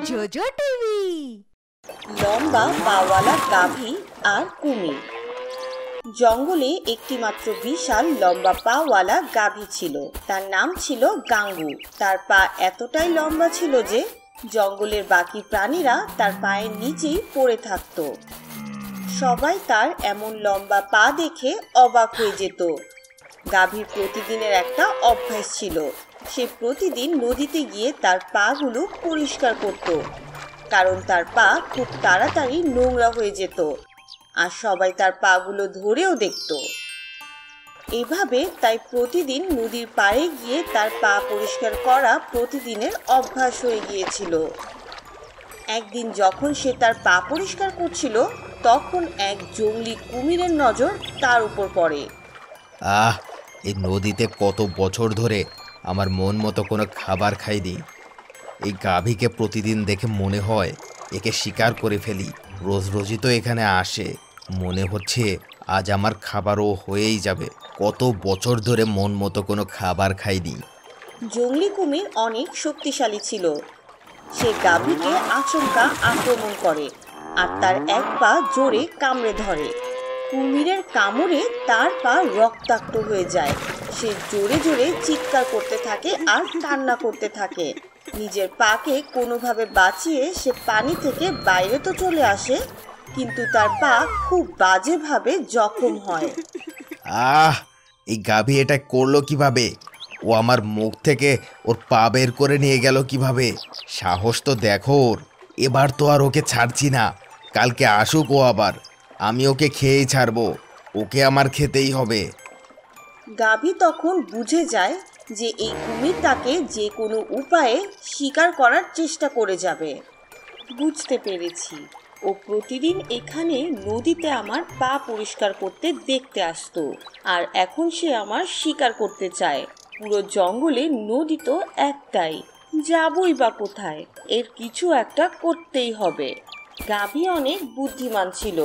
JoJo TV. লম্বা পাওয়ালা গাভী আর কুমির। জঙ্গলে একটি মাত্র বিশাল লম্বা পাওয়ালা গাভী ছিল। তার নাম ছিল গাঙ্গু। তার পা এতটাই লম্বা ছিল যে জঙ্গলের বাকি প্রাণীরা তার পায়ের নিচেই পড়ে থাকত। সবাই তার এমন লম্বা পা দেখে অবাক হয়ে যেত। গাভীর প্রতিদিনের একটা অভ্যাস ছিল, সে প্রতিদিন নদীতে গিয়ে তার পাগুলো পরিষ্কার করত, কারণ তার পা খুব তাড়াতাড়ি নোংরা হয়ে যেত আর সবাই তার পাগুলো ধরেও দেখত। এভাবে তাই প্রতিদিন নদীর পাড়ে গিয়ে তার পা পরিষ্কার করা প্রতিদিনের অভ্যাস হয়ে গিয়েছিল। একদিন যখন সে তার পা পরিষ্কার করছিল, তখন এক জংলি কুমিরের নজর তার উপর পড়ে। এই নদীতে কত বছর ধরে আমার মন মতো কোনো খাবার খাইনি। এই গাভীকে প্রতিদিন দেখে মনে হয় একে শিকার করে ফেলি। রোজ রোজই তো এখানে আসে, মনে হচ্ছে আজ আমার খাবারও হয়েই যাবে। কত বছর ধরে মন মতো কোনো খাবার খাইনি। জংলি কুমির অনেক শক্তিশালী ছিল। সে গাভীকে আচমকা আক্রমণ করে আর তার এক পা জোরে কামড়ে ধরে। কুমিরের কামড়ে তার পা রক্তাক্ত হয়ে যায়। সে জোরে জোরে চিৎকার করতে থাকে আর কান্না করতে থাকে। নিজের পাকে কোনোভাবে বাঁচিয়ে সে পানি থেকে বাইরে তো চলে আসে, কিন্তু তার পা খুব বাজেভাবে জখম হয়। এই গাভী এটা করলো কিভাবে? ও আমার মুখ থেকে ওর পা বের করে নিয়ে গেল কিভাবে? সাহস তো দেখো ওর। এবার তো আর ওকে ছাড়ছি না। কালকে আসুক ও আবার, আমি ওকে খেয়েই ছাড়বো। ওকে আমার খেতেই হবে। গাভী তখন বুঝে যায় যে এই কুমির তাকে যে কোনো উপায়ে শিকার করার চেষ্টা করে যাবে। বুঝতে পেরেছি, ও প্রতিদিন এখানে নদীতে আমার পা পরিষ্কার করতে দেখতে আসতো, আর এখন সে আমার শিকার করতে চায়। পুরো জঙ্গলে নদী তো একটাই, যাবই বা কোথায়? এর কিছু একটা করতেই হবে। গাভী অনেক বুদ্ধিমান ছিল।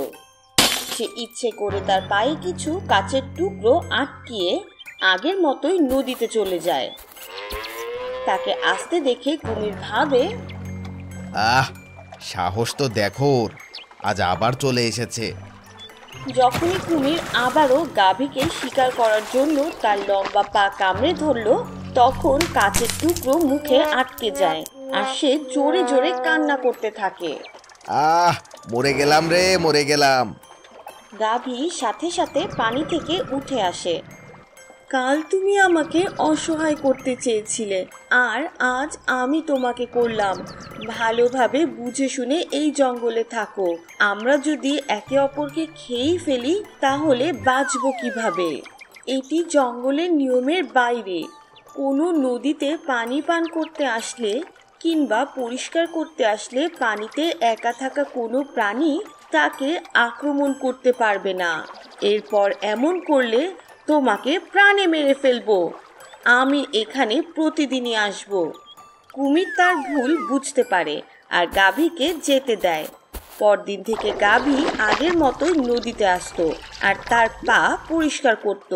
সে ইচ্ছে করে তার পায়ে কিছু কাচের টুকরো আটকিয়ে আগের মতোই নদীতে চলে যায়। তাকে আসতে দেখে কুমির ভাবে, সাহস তো দেখো ওর, আজ আবার চলে এসেছে। যখনই কুমির আবারও গাভীকে শিকার করার জন্য তার লম্বা পা কামড়ে ধরল, তখন কাচের টুকরো মুখে আটকে যায় আর সে জোরে জোরে কান্না করতে থাকে। মরে গেলাম রে, মরে গেলাম। গাভী সাথে সাথে পানি থেকে উঠে আসে। কাল তুমি আমাকে অসহায় করতে চেয়েছিলে, আর আজ আমি তোমাকে করলাম। ভালোভাবে বুঝে শুনে এই জঙ্গলে থাকো। আমরা যদি একে অপরকে খেয়েই ফেলি তাহলে বাঁচবো কিভাবে? এটি জঙ্গলের নিয়মের বাইরে। কোনো নদীতে পানি পান করতে আসলে কিংবা পরিষ্কার করতে আসলে পানিতে একা থাকা কোনো প্রাণী তাকে আক্রমণ করতে পারবে না। এরপর এমন করলে তোমাকে প্রাণে মেরে ফেলবো। আমি এখানে প্রতিদিনই আসব। কুমির তার ভুল বুঝতে পারে আর গাভীকে যেতে দেয়। পরদিন থেকে গাভী আগের মতোই নদীতে আসতো আর তার পা পরিষ্কার করত,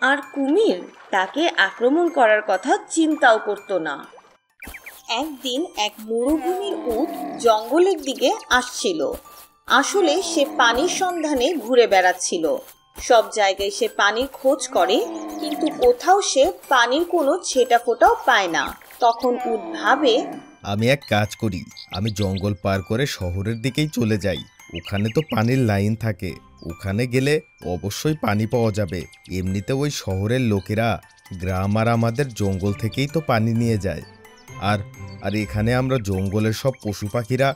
আর কুমির তাকে আক্রমণ করার কথা চিন্তাও করত না। একদিন এক মরুভূমির উট জঙ্গলের দিকে আসছিল। আসলে সে পানির সন্ধানে ঘুরে বেড়াচ্ছিল। সব জায়গায় সে পানির খোঁজ করে, কিন্তু কোথাও সে পানির কোনো ছেটা ফোঁটাও পায় না। তখন উট ভাবে, আমি এক কাজ করি, আমি জঙ্গল পার করে শহরের দিকেই চলে যাই। ওখানে তো পানির লাইন থাকে, ওখানে গেলে অবশ্যই পানি পাওয়া যাবে। এমনিতে ওই শহরের লোকেরা গ্রাম আর আমাদের জঙ্গল থেকেই তো পানি নিয়ে যায়। আর আর এখানে আমরা জঙ্গলের সব পশু পাখিরা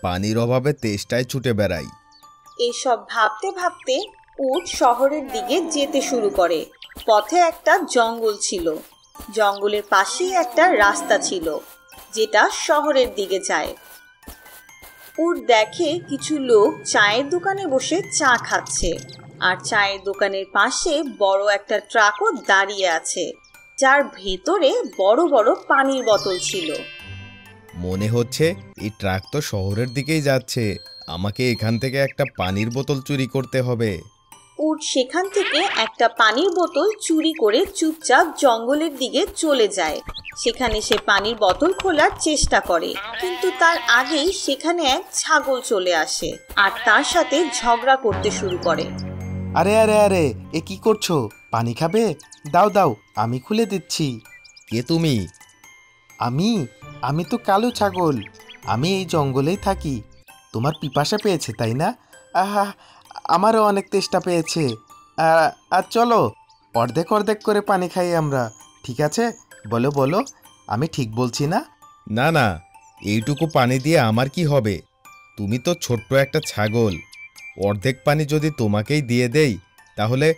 পানির অভাবে তেষ্টায় ছুটে বেড়াই। এসব ভাবতে ভাবতে উট শহরের দিকে যেতে শুরু করে। পথে একটা জঙ্গল ছিল। জঙ্গলের পাশেই একটা রাস্তা ছিল যেটা শহরের দিকে যায়। উট দেখে কিছু লোক চায়ের দোকানে বসে চা খাচ্ছে, আর চায়ের দোকানের পাশে বড় একটা ট্রাকও দাঁড়িয়ে আছে, যার ভেতরে বড় বড় পানির বোতল ছিল। মনে হচ্ছে এই ট্রাক তো শহরের দিকেই যাচ্ছে। আমাকে এখান থেকে একটা পানির বোতল চুরি করতে হবে। উট সেখান থেকে একটা পানির বোতল চুরি করে চুপচাপ জঙ্গলের দিকে চলে যায়। সেখানে সে পানির বোতল খোলার চেষ্টা করে, কিন্তু তার আগেই সেখানে এক ছাগল চলে আসে আর তার সাথে ঝগড়া করতে শুরু করে। আরে আরে আরে, এ কি করছো? পানি খাবে? দাও দাও, আমি খুলে দিচ্ছি। কে তুমি? আমি আমি তো কালো ছাগল। আমি এই জঙ্গলেই থাকি। তোমার পিপাসা পেয়েছে তাই না? আহা, আমারও অনেক তেষ্টা পেয়েছে। আর চলো, অর্ধেক অর্ধেক করে পানি খাই আমরা, ঠিক আছে? বলো বলো, আমি ঠিক বলছি না? না না, এইটুকু পানি দিয়ে আমার কি হবে? তুমি তো ছোট্ট একটা ছাগল। অর্ধেক পানি যদি তোমাকেই দিয়ে দেই তাহলে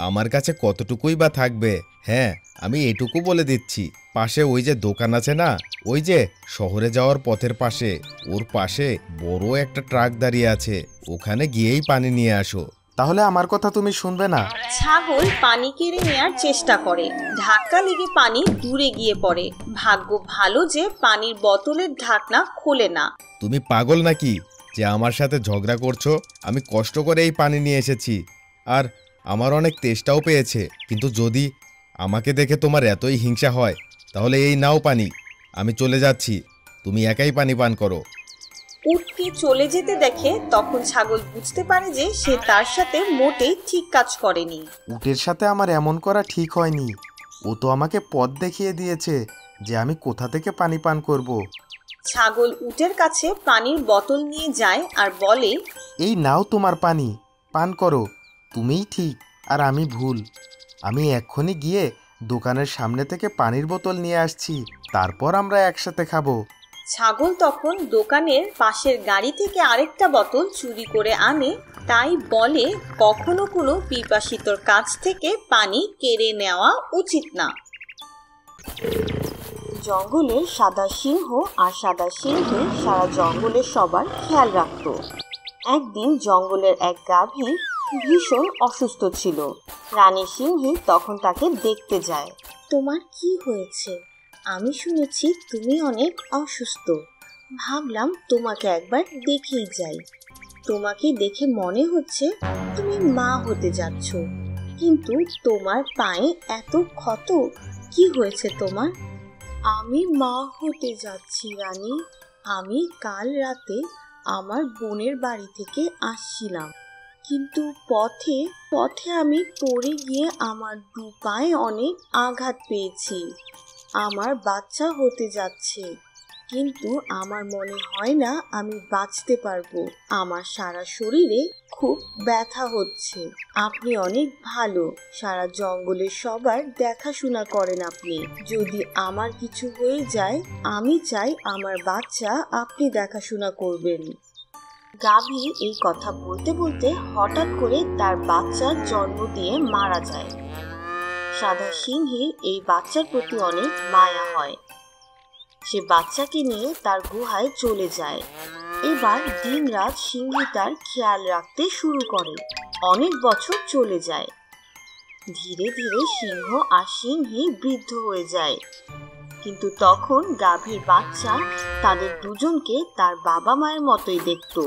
আমার কাছে কতটুকুই বা থাকবে। হ্যাঁ, আমি এটুকু বলে দিচ্ছি, পাশে ওই যে দোকান আছে না, ওই যে শহরে যাওয়ার পথের পাশে, ওর পাশে বড় একটা ট্রাক দাঁড়িয়ে আছে, ওখানে গিয়েই পানি নিয়ে আসো। তাহলে আমার কথা তুমি শুনবে না? ছাগল পানি কেড়ে নেয়ার চেষ্টা করে, ধাক্কা লেগে পানি দূরে গিয়ে পড়ে। ভাগ্য ভালো যে পানির বোতলের ঢাকনা খোলে না। তুমি পাগল নাকি যে আমার সাথে ঝগড়া করছো? আমি কষ্ট করে এই পানি নিয়ে এসেছি, আর আমার অনেক তেষ্টাও পেয়েছে। কিন্তু যদি আমাকে দেখে তোমার এতই হিংসা হয় তাহলে এই নাও পানি, আমি চলে যাচ্ছি, তুমি একাই পানি পান করো। উটকে চলে যেতে দেখে তখন ছাগল বুঝতে পারে যে সে তার সাথে মোটেই ঠিক কাজ করেনি। উটের সাথে আমার এমন করা ঠিক হয়নি। ও তো আমাকে পথ দেখিয়ে দিয়েছে যে আমি কোথা থেকে পানি পান করব। ছাগল উটের কাছে পানির বোতল নিয়ে যায় আর বলে, এই নাও তোমার পানি, পান করো। তুমিই ঠিক আর আমি ভুল। আমি এক্ষুনি গিয়ে দোকানের সামনে থেকে পানির বোতল নিয়ে আসছি, তারপর আমরা একসাথে খাবো। ছাগল তখন দোকানের পাশের গাড়ি থেকে আরেকটা বোতল চুরি করে আনে, তাই বলে কখনো কোনো পিপাসিতর কাছ থেকে পানি কেড়ে নেওয়া উচিত না। জঙ্গলে সাদা সিংহ আর সাদা সিংহে সারা জঙ্গলের সবার খেয়াল রাখত। একদিন জঙ্গলের এক গাভী ভীষণ অসুস্থ ছিল। রানী সিংহী তখন তাকে দেখতে যায়। তোমার কি হয়েছে? আমি শুনেছি তুমি অনেক অসুস্থ। ভাবলাম তোমাকে একবার দেখেই যাই। তোমাকে দেখে মনে হচ্ছে তুমি মা হতে যাচ্ছ, কিন্তু তোমার পায়ে এত ক্ষত, কি হয়েছে তোমার? আমি মা হতে যাচ্ছি রানী। আমি কাল রাতে আমার বোনের বাড়ি থেকে আসছিলাম, কিন্তু পথে পথে আমি পড়ে গিয়ে আমার দু পায়ে অনেক আঘাত পেয়েছি। আমার বাচ্চা হতে যাচ্ছে, কিন্তু আমার মনে হয় না আমি বাঁচতে পারবো। আমার সারা শরীরে খুব ব্যথা হচ্ছে। আপনি অনেক ভালো, সারা জঙ্গলের সবার দেখাশোনা করেন আপনি। যদি আমার কিছু হয়ে যায়, আমি চাই আমার বাচ্চা আপনি দেখাশোনা করবেন। গাভী এই কথা বলতে বলতে হঠাৎ করে তার বাচ্চার জন্ম দিয়ে মারা যায়। সাদা সিংহীর এই বাচ্চার প্রতি অনেক মায়া হয়। সে বাচ্চাকে নিয়ে তার গুহায় চলে যায়। এবার দিনরাত সিংহী তার খেয়াল রাখতে শুরু করে। অনেক বছর চলে যায়। ধীরে ধীরে সিংহ আর সিংহী বৃদ্ধ হয়ে যায়, কিন্তু তখন গাভীর বাচ্চা তাদের দুজনকে তার বাবা মায়ের মতোই দেখত।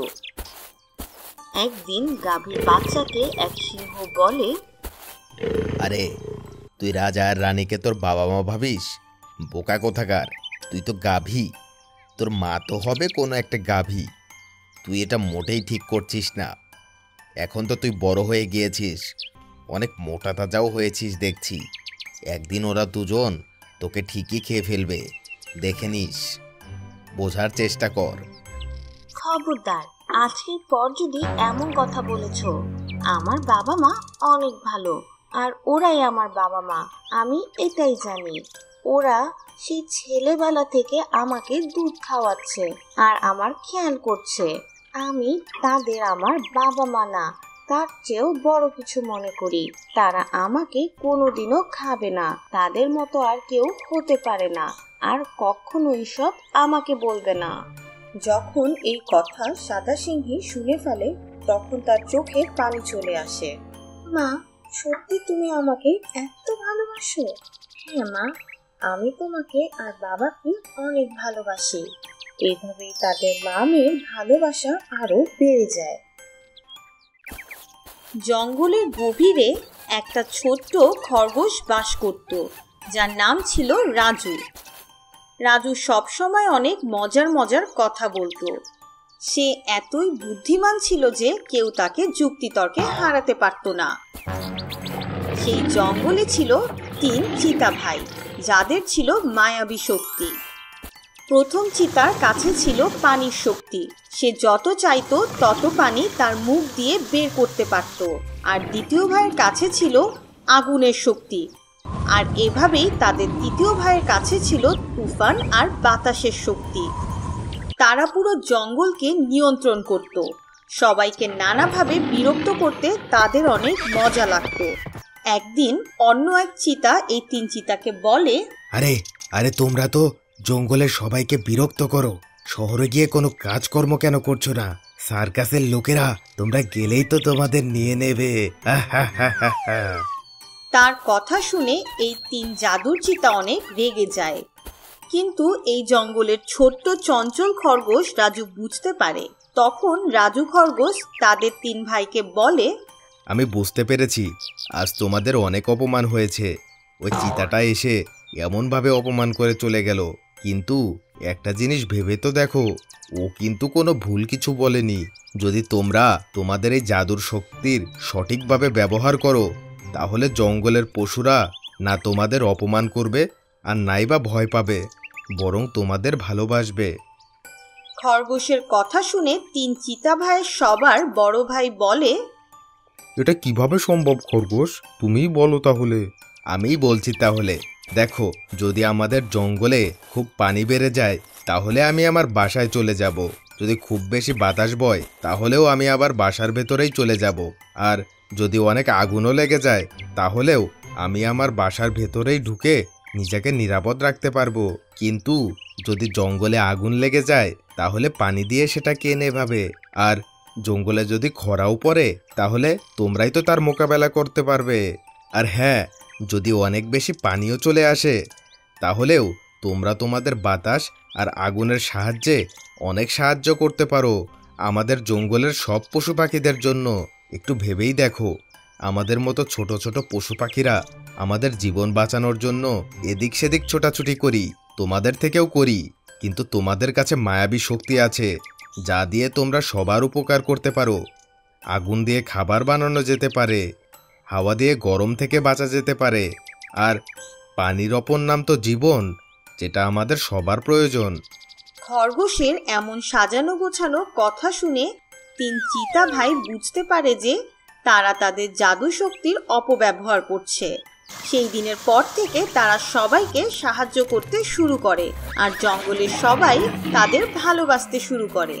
একদিন গাভীর বাচ্চাকে এক সিংহ বলে, আরে তুই রাজা আর রানীকে তোর বাবা মা ভাবিস? বোকা কোথাকার, তুই তো গাভী, তোর মা তো হবে কোনো একটা গাভী। তুই এটা মোটেই ঠিক করছিস না। এখন তো তুই বড় হয়ে গিয়েছিস, অনেক মোটা তাজাও হয়েছিস দেখছি। একদিন ওরা দুজন তোকে ঠিকই খেয়ে ফেলবে, দেখে নিস, বোঝার চেষ্টা কর। খবরদার, আজকের পর যদি এমন কথা বলেছ। আমার বাবা মা অনেক ভালো, আর ওরাই আমার বাবা মা, আমি এটাই জানি। ওরা সেই ছেলেবেলা থেকে আমাকে দুধ খাওয়াচ্ছে আর আমার খেয়াল করছে। আমি তাদের আমার বাবা মা না, তার চেয়েও বড় কিছু মনে করি। তারা আমাকে কোনোদিনও খাবে না, তাদের মতো আর কেউ হতে পারে না, আর কখনো এসব আমাকে বলবে না। যখন এই কথা সাদা সিংহী শুনে ফেলে, তখন তার চোখে পানি চলে আসে। মা, সত্যি তুমি আমাকে এত ভালোবাসো? হ্যাঁ মা, আমি তোমাকে আর বাবাকে অনেক ভালোবাসি। এভাবেই তাদের মা মেয়ের ভালোবাসা আরো বেড়ে যায়। জঙ্গলের গভীরে একটা ছোট্ট খরগোশ বাস করত, যার নাম ছিল রাজু। রাজু সবসময় অনেক মজার মজার কথা বলতো। সে এতই বুদ্ধিমান ছিল যে কেউ তাকে যুক্তিতর্কে হারাতে পারত না। সেই জঙ্গলে ছিল 3 চিতা ভাই, যাদের ছিল মায়াবী শক্তি। প্রথম চিতার কাছে ছিল পানির শক্তি। সে যত চাইতো তত পানি তার মুখ দিয়ে বের করতে পারত। আর দ্বিতীয় ভাইয়ের কাছে ছিল আগুনের শক্তি। আর এভাবেই তাদের তৃতীয় ভাইয়ের কাছে ছিল তুফান আর বাতাসের শক্তি। তারা পুরো জঙ্গলকে নিয়ন্ত্রণ করত। সবাইকে নানাভাবে বিরক্ত করতে তাদের অনেক মজা লাগতো। একদিন অন্য এক চিতা এই 3 চিতাকে বলে, আরে আরে তোমরা তো জঙ্গলের সবাইকে বিরক্ত করো, শহরে গিয়ে কোনো কাজকর্ম কেন করছো না? সার্কাসের লোকেরা তোমরা গেলেই তো তোমাদের নিয়ে নেবে। তার কথা শুনে এই 3 জাদুর চিতা অনেক রেগে যায়। কিন্তু এই জঙ্গলের ছোট্ট চঞ্চল খরগোশ রাজু বুঝতে পারে। তখন রাজু খরগোশ তাদের 3 ভাইকে বলে, আমি বুঝতে পেরেছি, আজ তোমাদের অনেক অপমান হয়েছে। ওই চিতাটা এসে এমনভাবে অপমান করে চলে গেল, কিন্তু একটা জিনিস ভেবে তো দেখো, ও কিন্তু কোনো ভুল কিছু বলেনি। যদি তোমরা তোমাদের এই জাদুর শক্তির সঠিকভাবে ব্যবহার করো, তাহলে জঙ্গলের পশুরা না তোমাদের অপমান করবে আর নাই বা ভয় পাবে, বরং তোমাদের ভালোবাসবে। খরগোশের কথা শুনে 3 চিতা ভাইয়ের সবার বড় ভাই বলে, এটা কিভাবে সম্ভব খরগোশ? তুমিই বলো তাহলে। আমিই বলছি তাহলে। দেখো, যদি আমাদের জঙ্গলে খুব পানি বেড়ে যায়, তাহলে আমি আমার বাসায় চলে যাব। যদি খুব বেশি বাতাস বয়, তাহলেও আমি আবার বাসার ভেতরেই চলে যাব। আর যদি অনেক আগুনও লেগে যায়, তাহলেও আমি আমার বাসার ভেতরেই ঢুকে নিজেকে নিরাপদ রাখতে পারবো। কিন্তু যদি জঙ্গলে আগুন লেগে যায়, তাহলে পানি দিয়ে সেটা কে নেভাবে? আর জঙ্গলে যদি খরাও পড়ে, তাহলে তোমরাই তো তার মোকাবেলা করতে পারবে। আর হ্যাঁ, যদি অনেক বেশি পানিও চলে আসে, তাহলেও তোমরা তোমাদের বাতাস আর আগুনের সাহায্যে অনেক সাহায্য করতে পারো আমাদের জঙ্গলের সব পশু পাখিদের জন্য। একটু ভেবেই দেখো, আমাদের মতো ছোট ছোট পশু পাখিরা আমাদের জীবন বাঁচানোর জন্য এদিক সেদিক ছোটাছুটি করি, তোমাদের থেকেও করি। কিন্তু তোমাদের কাছে মায়াবী শক্তি আছে, যা দিয়ে তোমরা সবার উপকার করতে পারো। আগুন দিয়ে খাবার বানানো যেতে পারে, হাওয়া দিয়ে গরম থেকে বাঁচা যেতে পারে, আর পানির অপর নাম তো জীবন, যেটা আমাদের সবার প্রয়োজন। খরগোশের এমন সাজানো গোছানো কথা শুনে 3 চিতা ভাই বুঝতে পারে যে তারা তাদের জাদু শক্তির অপব্যবহার করছে। সেই দিনের পর থেকে তারা সবাইকে সাহায্য করতে শুরু করে আর জঙ্গলের সবাই তাদের ভালোবাসতে শুরু করে।